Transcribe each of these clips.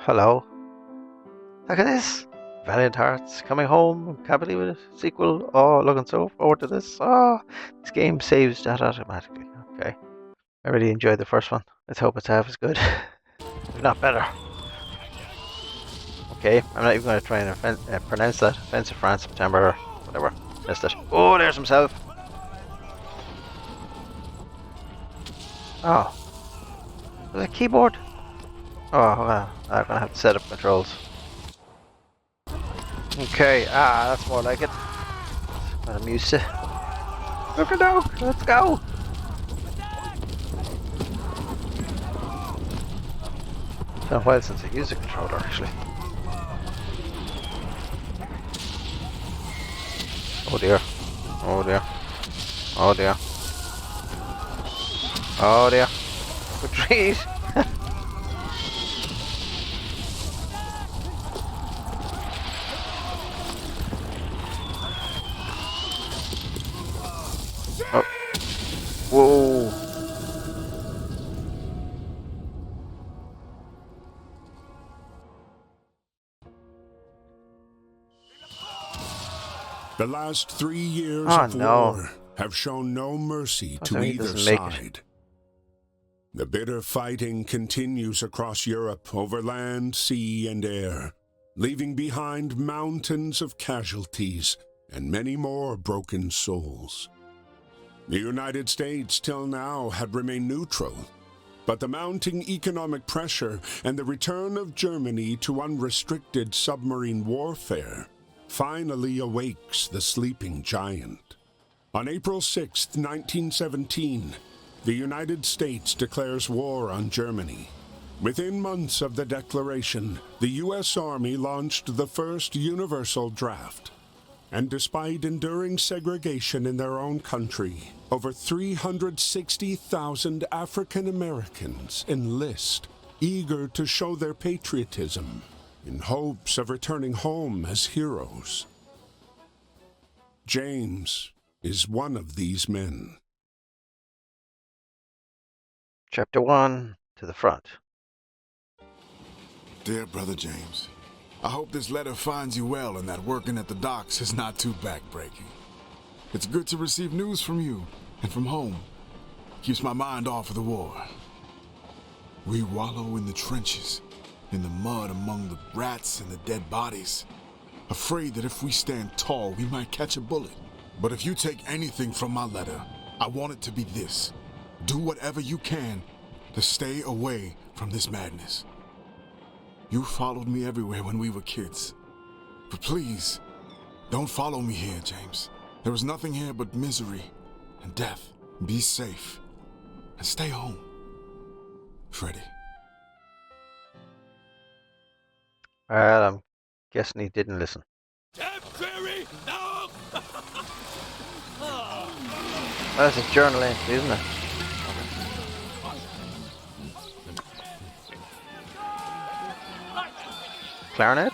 hello. Look at this. Valiant Hearts coming home. Can't believe it. Sequel. Oh, looking so forward to this. Oh, this game saves that automatically. Okay. I really enjoyed the first one. Let's hope it's half as good, if not better. Okay, I'm not even going to try and pronounce that. Offensive France, September, whatever. Missed it. Oh, there's himself. Oh, there's a keyboard. Oh, well, I'm going to have to set up controls. Okay, that's more like it. What I'm used to. Look at dog, let's go. It's been a while since I used a controller, actually. Oh dear. Oh dear. Oh dear. Oh dear. Retreat! Oh. Whoa. The last 3 years of no. war have shown no mercy Plus, to he either doesn't make it. side. The bitter fighting continues across Europe over land, sea, and air, leaving behind mountains of casualties and many more broken souls. The United States till now had remained neutral, but the mounting economic pressure and the return of Germany to unrestricted submarine warfare finally awakes the sleeping giant. On April 6, 1917, the United States declares war on Germany. Within months of the declaration, the U.S. Army launched the first universal draft. And despite enduring segregation in their own country, over 360,000 African Americans enlist, eager to show their patriotism, in hopes of returning home as heroes. James is one of these men. Chapter 1, to the front. Dear Brother James, I hope this letter finds you well and that working at the docks is not too backbreaking. It's good to receive news from you and from home. Keeps my mind off of the war. We wallow in the trenches, in the mud among the rats and the dead bodies, afraid that if we stand tall, we might catch a bullet. But if you take anything from my letter, I want it to be this. Do whatever you can to stay away from this madness. You followed me everywhere when we were kids. But please, don't follow me here, James. There is nothing here but misery and death. Be safe and stay home. Freddie. Well, I'm guessing he didn't listen. Temporary, no! That's a journal entry, isn't it? Clarinet?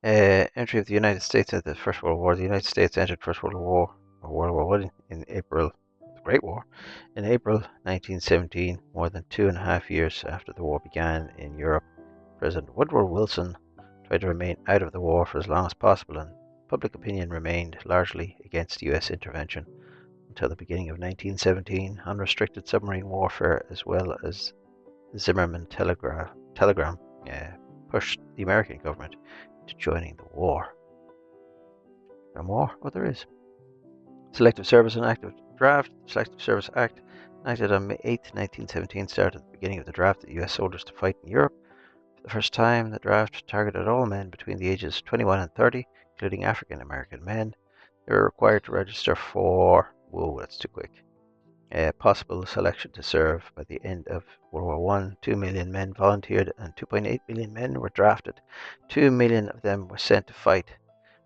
Entry of the United States at the First World War. The United States entered First World War, or World War I, in April, the Great War, in April 1917, more than 2.5 years after the war began in Europe. President Woodrow Wilson tried to remain out of the war for as long as possible, and public opinion remained largely against U.S. intervention until the beginning of 1917. Unrestricted submarine warfare, as well as the Zimmerman telegram, pushed the American government to joining the war. No more? Oh, there is. Selective Service and Active Draft. The Selective Service Act, enacted on May 8, 1917, started at the beginning of the draft of U.S. soldiers to fight in Europe. For the first time, the draft targeted all men between the ages of 21 and 30, including African American men. They were required to register for, whoa, that's too quick, possible selection to serve. By the end of World War I, 2 million men volunteered and 2.8 million men were drafted. 2 million of them were sent to fight.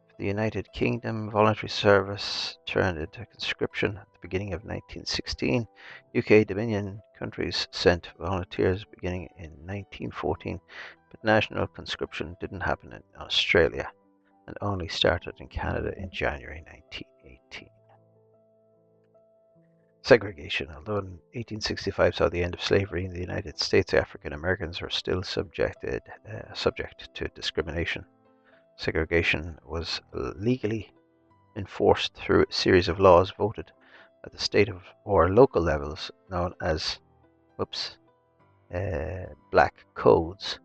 For the United Kingdom, voluntary service turned into conscription at the beginning of 1916. UK Dominion countries sent volunteers beginning in 1914, but national conscription didn't happen in Australia and only started in Canada in January 1918. segregation. Although in 1865 saw the end of slavery in the United States, African Americans were still subject to discrimination. Segregation was legally enforced through a series of laws voted at the state or local levels, known as black codes.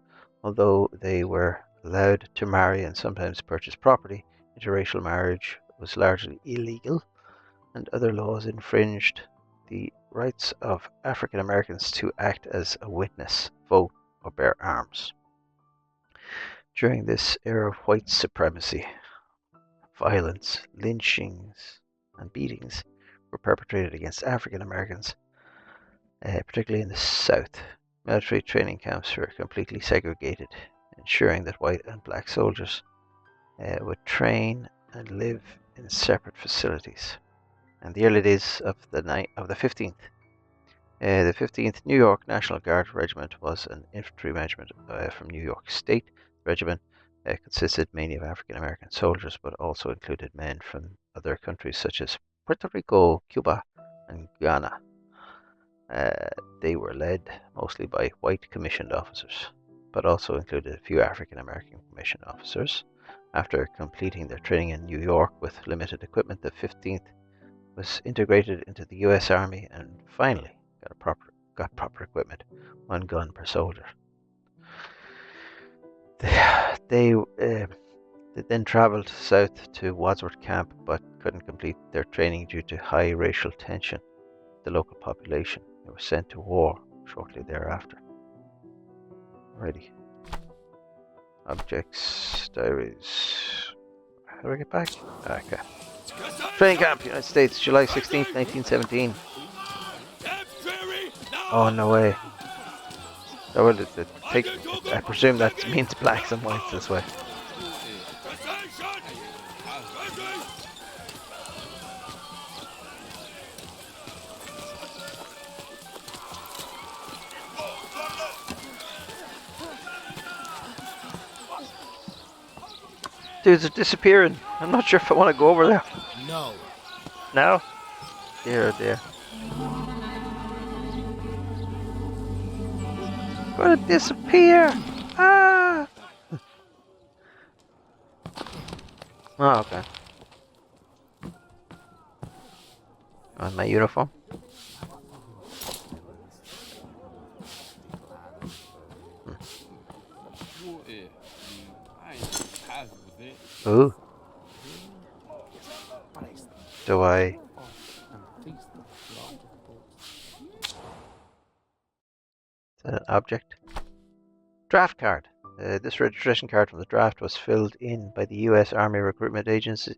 Although they were allowed to marry and sometimes purchase property, interracial marriage was largely illegal, and other laws infringed the rights of African Americans to act as a witness, vote, or bear arms. During this era of white supremacy, violence, lynchings, and beatings were perpetrated against African Americans, particularly in the South. Military training camps were completely segregated, ensuring that white and black soldiers would train and live in separate facilities. In the early days of the 15th, the 15th New York National Guard Regiment was an infantry regiment from New York State. The regiment consisted mainly of African American soldiers, but also included men from other countries such as Puerto Rico, Cuba, and Ghana. They were led mostly by white commissioned officers, but also included a few African American commissioned officers. After completing their training in New York with limited equipment, the 15th was integrated into the U.S. Army and finally got proper equipment, 1 gun per soldier. They then traveled south to Wadsworth Camp, but couldn't complete their training due to high racial tension with the local population. They were sent to war shortly thereafter. Alrighty. Objects, diaries. How do I get back? Okay. Training camp, United States, July 16th, 1917. Oh, no way. I presume that means blacks and whites this way. Dudes are disappearing. I'm not sure if I want to go over there. No. No? Dear, dear. Gonna disappear! Ah! Oh, okay. On my uniform. Ooh. Do I? Is that an object? Draft card. This registration card from the draft was filled in by the U.S. Army Recruitment Agency.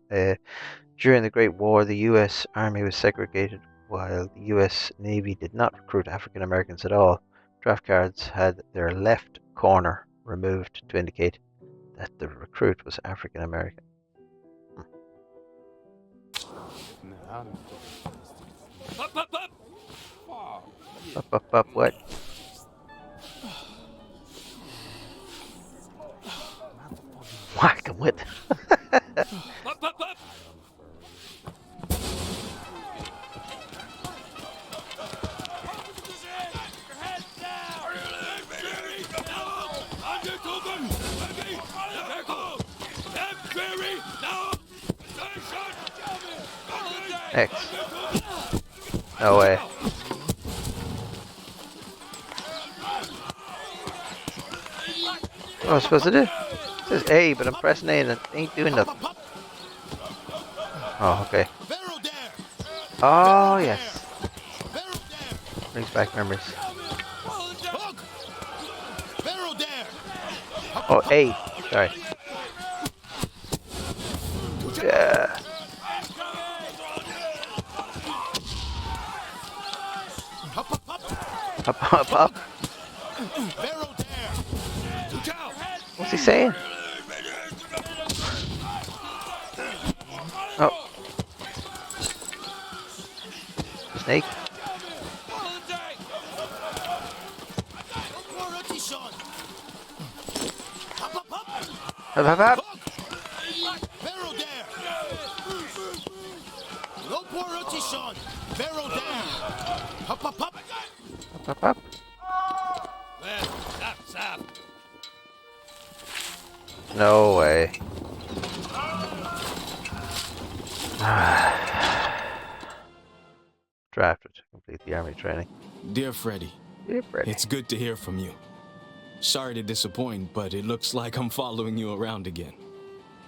During the Great War, the U.S. Army was segregated, while the U.S. Navy did not recruit African Americans at all. Draft cards had their left corner removed to indicate that the recruit was African American. Up, what? Whack him with. X. No way. What am I supposed to do? It says A, but I'm pressing A and it ain't doing nothing. Oh, okay. Oh, yes. Brings back memories. Oh, A. Sorry. Yeah. Up. What's he saying? Oh. Snake. Up. Up, up, up. Up, up, up. Left, zap, zap. No way. Drafted to complete the army training. Dear Freddy, Yeah, Freddy. it's good to hear from you. Sorry to disappoint, but it looks like I'm following you around again.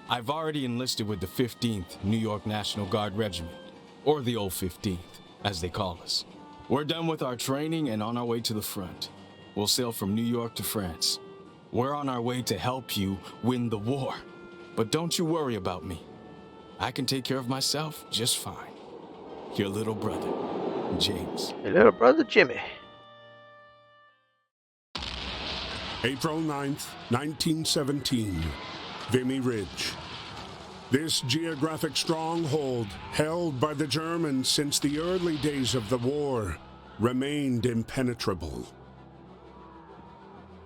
I've already enlisted with the 15th New York National Guard Regiment, or the old 15th, as they call us. We're done with our training and on our way to the front. We'll sail from New York to France. We're on our way to help you win the war. But don't you worry about me. I can take care of myself just fine. Your little brother, James. Your little brother Jimmy. April 9th, 1917, Vimy Ridge. This geographic stronghold, held by the Germans since the early days of the war, remained impenetrable.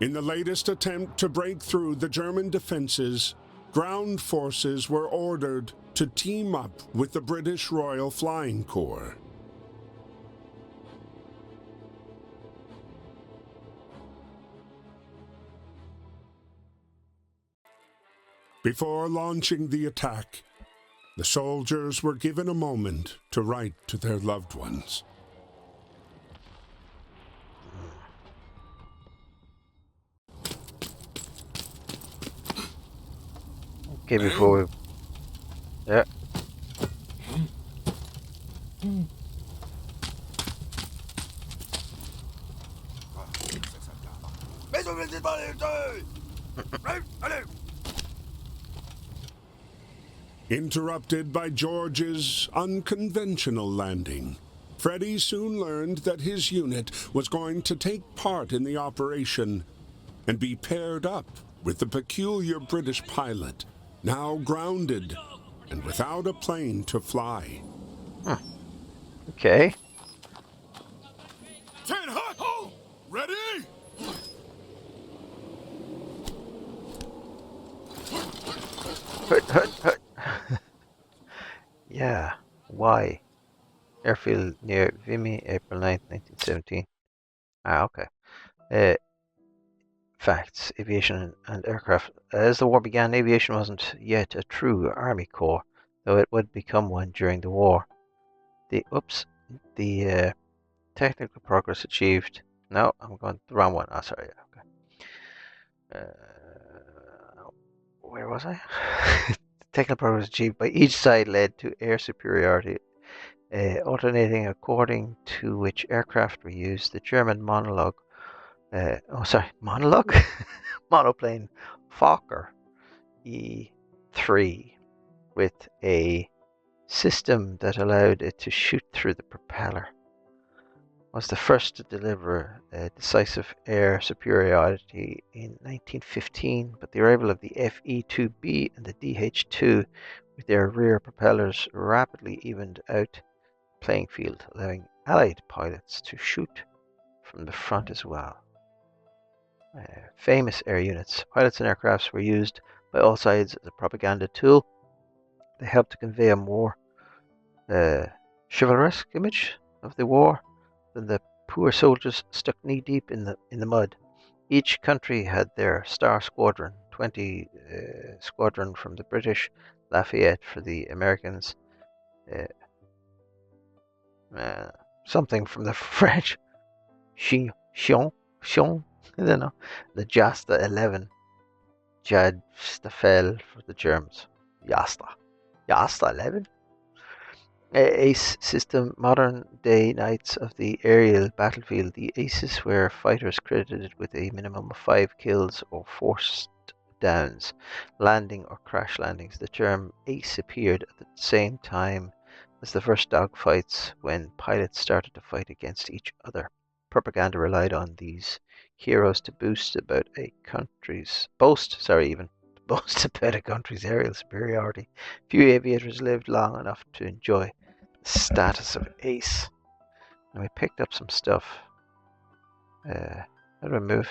In the latest attempt to break through the German defenses, ground forces were ordered to team up with the British Royal Flying Corps. Before launching the attack, the soldiers were given a moment to write to their loved ones. Okay, before we... Yeah. Interrupted by George's unconventional landing, Freddy soon learned that his unit was going to take part in the operation and be paired up with the peculiar British pilot, now grounded and without a plane to fly. Okay. 10 hot. Oh, ready? Hut. Yeah. Why? Airfield near Vimy, April 9th, 1917. Ah, okay. Facts. Aviation and aircraft. As the war began, aviation wasn't yet a true army corps, though it would become one during the war. The technical progress achieved. No, I'm going the wrong one. Oh, sorry. Okay. Where was I? Technical progress achieved by each side led to air superiority, alternating according to which aircraft were used. The German monologue. Monologue? Monoplane Fokker E3 with a system that allowed it to shoot through the propeller was the first to deliver decisive air superiority in 1915, but the arrival of the FE-2B and the DH-2 with their rear propellers rapidly evened out the playing field, allowing Allied pilots to shoot from the front as well. Famous air units. Pilots and aircrafts were used by all sides as a propaganda tool. They helped to convey a more chivalrous image of the war than the poor soldiers stuck knee-deep in the mud. Each country had their star squadron, 20 squadron from the British, Lafayette for the Americans, something from the French, Chion, I don't know, the Jasta 11, Jad Stafel for the Germans, Jasta 11. ACE system, modern day knights of the aerial battlefield. The aces were fighters credited with a minimum of 5 kills or forced downs, landing or crash landings. The term ace appeared at the same time as the first dogfights when pilots started to fight against each other. Propaganda relied on these heroes to boast about a country's aerial superiority. Few aviators lived long enough to enjoy the status of ace. And we picked up some stuff. How do I move?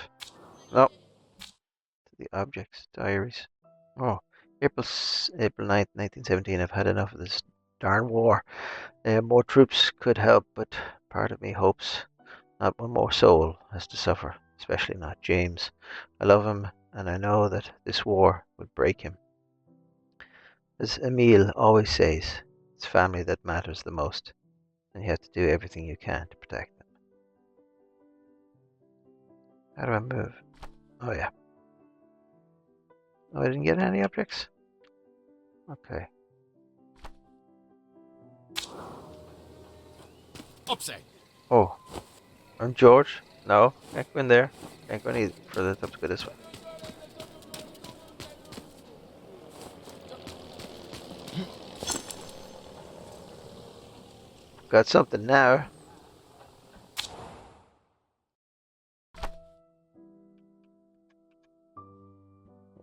No. To the objects, diaries. Oh, April 9th, 1917. I've had enough of this darn war. More troops could help, but part of me hopes not one more soul has to suffer, especially not James. I love him, and I know that this war would break him. As Emile always says, it's family that matters the most, and you have to do everything you can to protect them. How do I move? Oh yeah. Oh, I didn't get any objects? Okay. Upside. Oh, I'm George. No, can't go in there. Can't go any further. Have to go this way. Got something now.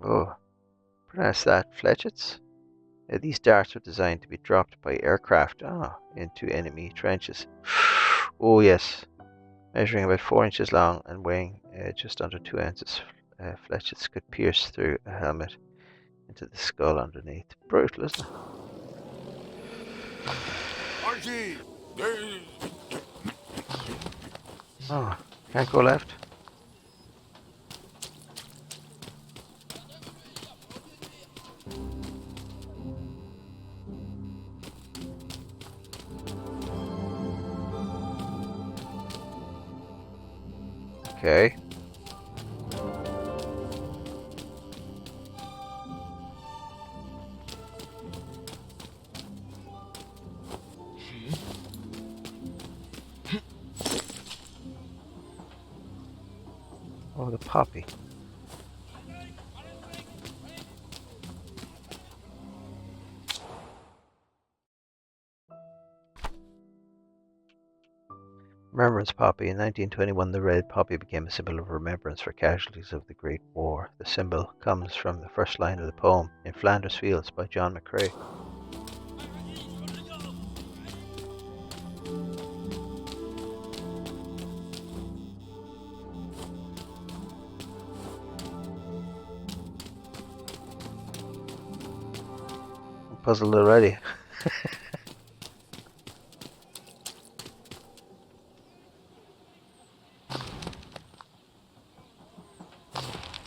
Oh, pronounce that fletchets. These darts were designed to be dropped by aircraft into enemy trenches. Oh yes, measuring about 4 inches long and weighing just under 2 ounces. Fletchets could pierce through a helmet into the skull underneath. Brutal, isn't it? Archie! Oh, can't go left. Okay. Oh, the poppy. Remembrance poppy. In 1921, the red poppy became a symbol of remembrance for casualties of the Great War. The symbol comes from the first line of the poem, In Flanders Fields by John McCrae. I'm puzzled already.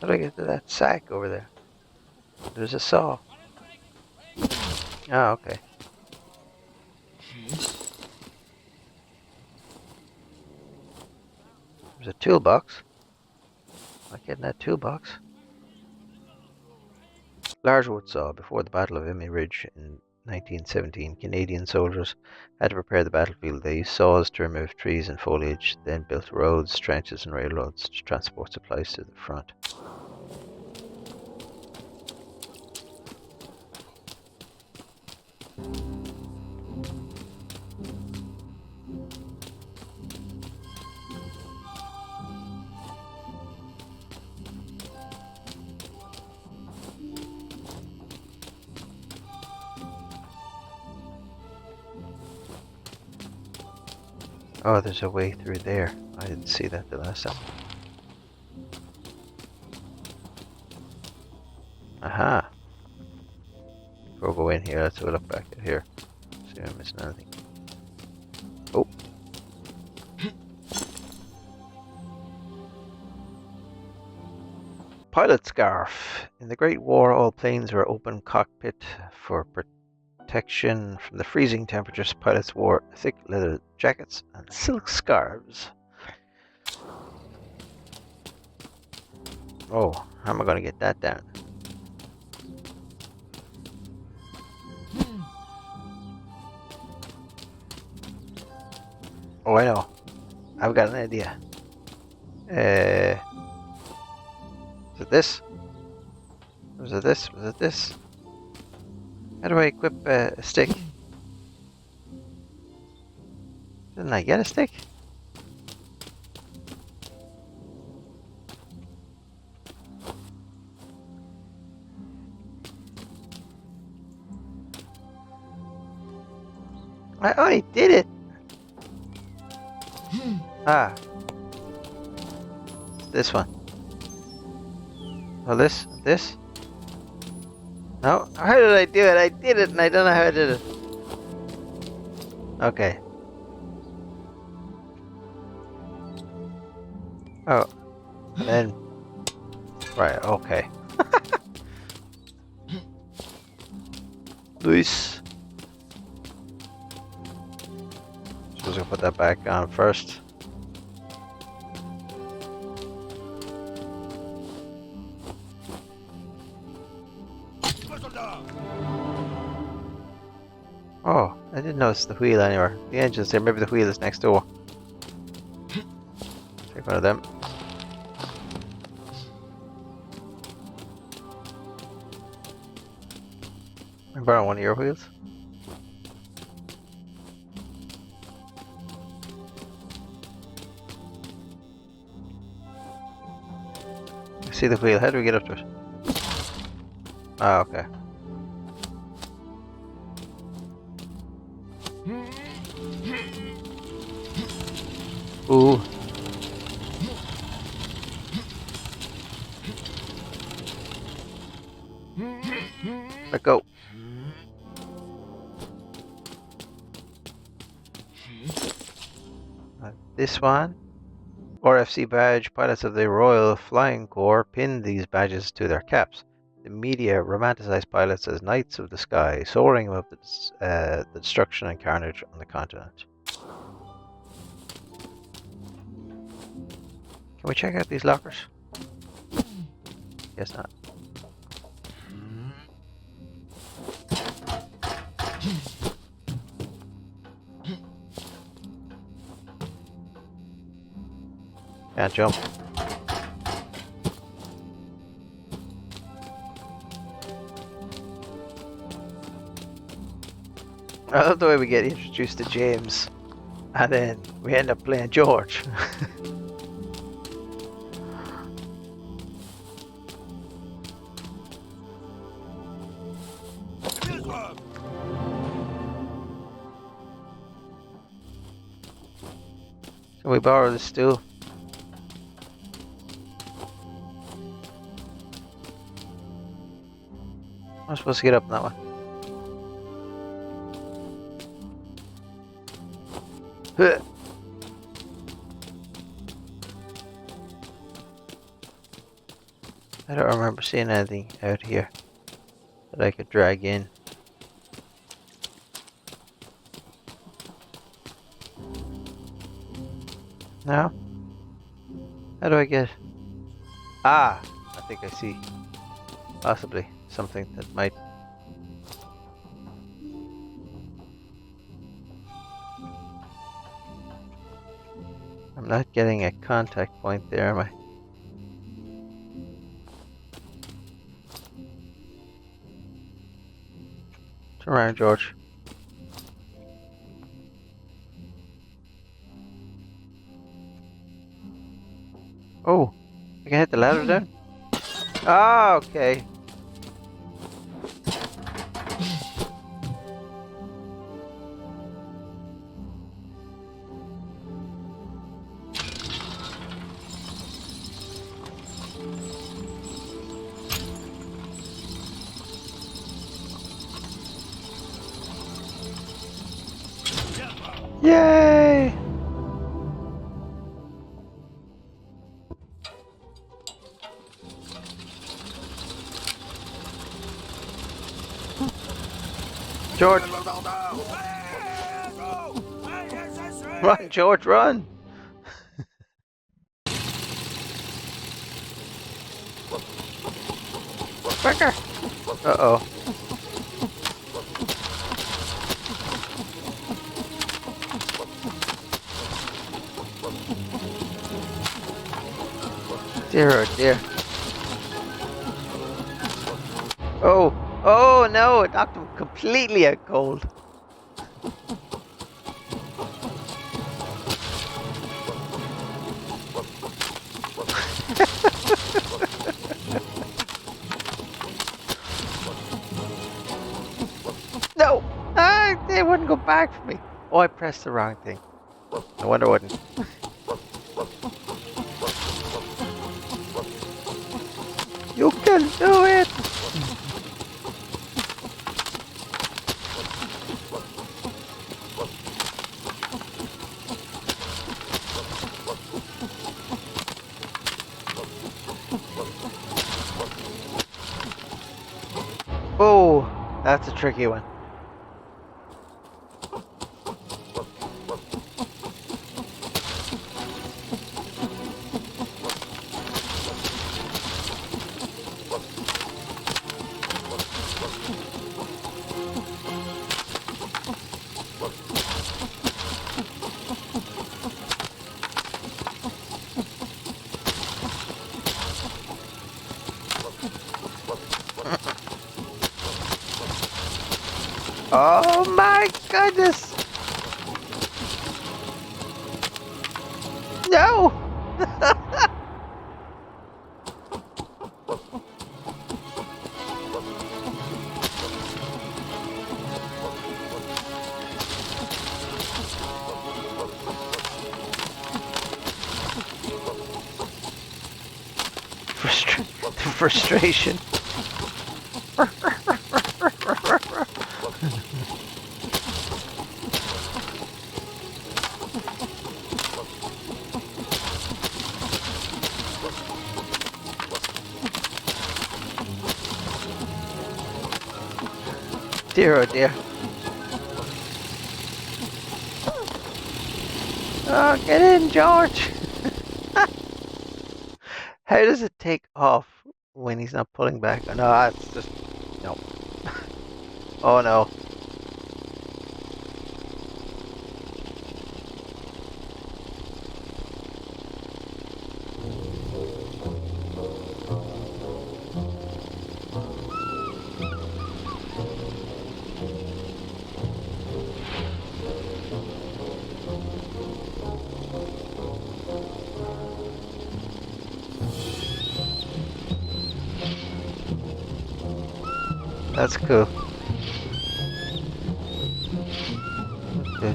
How do I get to that sack over there? There's a saw. Oh, okay. There's a toolbox. I get in that toolbox. Large wood saw. Before the Battle of Emi Ridge in 1917, Canadian soldiers had to prepare the battlefield. They used saws to remove trees and foliage, then built roads, trenches, and railroads to transport supplies to the front. Oh, there's a way through there. I didn't see that the last time. Aha! Before we go in here, let's have a look back at here. See if I'm missing anything. Oh! Pilot scarf. In the Great War, all planes were open cockpit for protection from the freezing temperatures. Pilots wore thick leather jackets and silk scarves. Oh, how am I going to get that down? Oh, I know. I've got an idea. Is it this? Was it this? Was it this? How do I equip a stick? Didn't I get a stick? I did it! Ah. This one. Oh, this? This? No? How did I do it? I did it and I don't know how I did it. Okay. Oh, and then... Right, okay. Nice. Suppose I'll put that back on first. Oh, I didn't notice the wheel anywhere. The engine's there. Maybe the wheel is next door. Take one of them. I borrow one of your wheels. I see the wheel. How do we get up to it? Ah, okay. Ooh. Let go. This one. RFC badge. Pilots of the Royal Flying Corps pinned these badges to their caps. The media romanticized pilots as knights of the sky, soaring above the destruction and carnage on the continent. Can we check out these lockers? Guess not. Can't jump. I love the way we get introduced to James and then we end up playing George. Can we borrow the stool? I'm supposed to get up on that one. Huh. I don't remember seeing anything out here that I could drag in. No? How do I get... Ah! I think I see. Possibly something that might... I'm not getting a contact point there, am I? Turn around, George. Oh! I can hit the ladder down? Ah, okay. Yay! George! Run, George, run! Quicker! Uh-oh. Dear, oh dear. Oh! Oh no! It knocked him completely out cold. No! Ah, they wouldn't go back for me. Oh, I pressed the wrong thing. No wonder it wouldn't. You can do it! Oh, that's a tricky one. Oh my goodness! No! The frustration. Dear, oh dear. Oh, get in, George! How does it take off when he's not pulling back? Oh, no, that's just... No. Oh no. That's cool. Okay.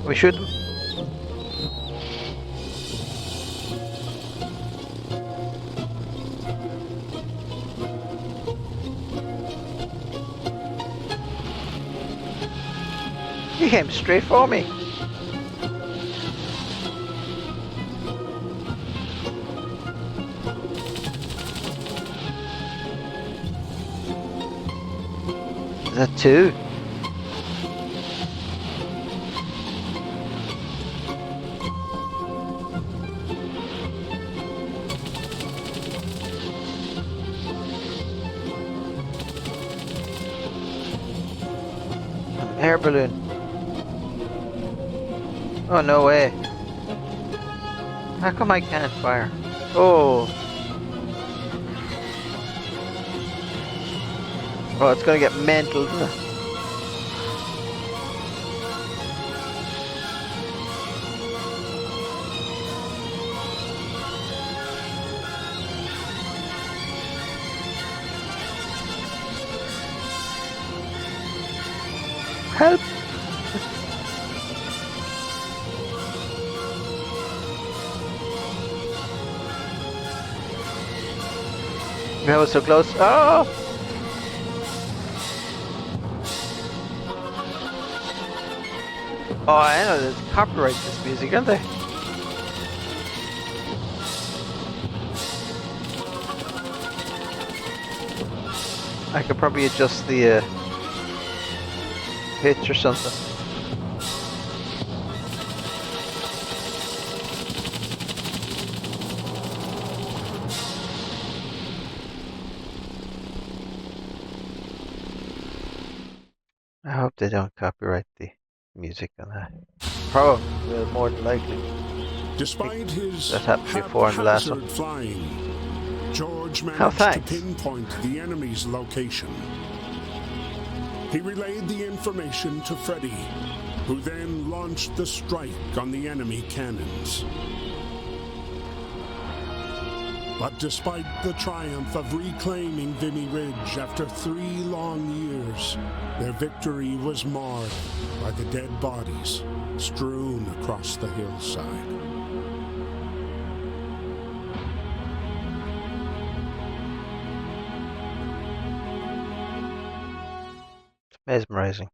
We should... He came straight for me. Is that two? An air balloon. Oh, no way. How come I can't fire? Oh. Oh, it's gonna get mental, isn't it? Help! That was so close. Oh! Oh, I know, there's copyright this music, aren't they? I could probably adjust the pitch or something. I hope they don't copyright the music on that. Probably will, more than likely. Despite his That happened before in the last one. haphazard flying, George Oh, managed to thanks. pinpoint the enemy's location. He relayed the information to Freddy, who then launched the strike on the enemy cannons. But despite the triumph of reclaiming Vimy Ridge after 3 long years, their victory was marred by the dead bodies strewn across the hillside. It's mesmerizing.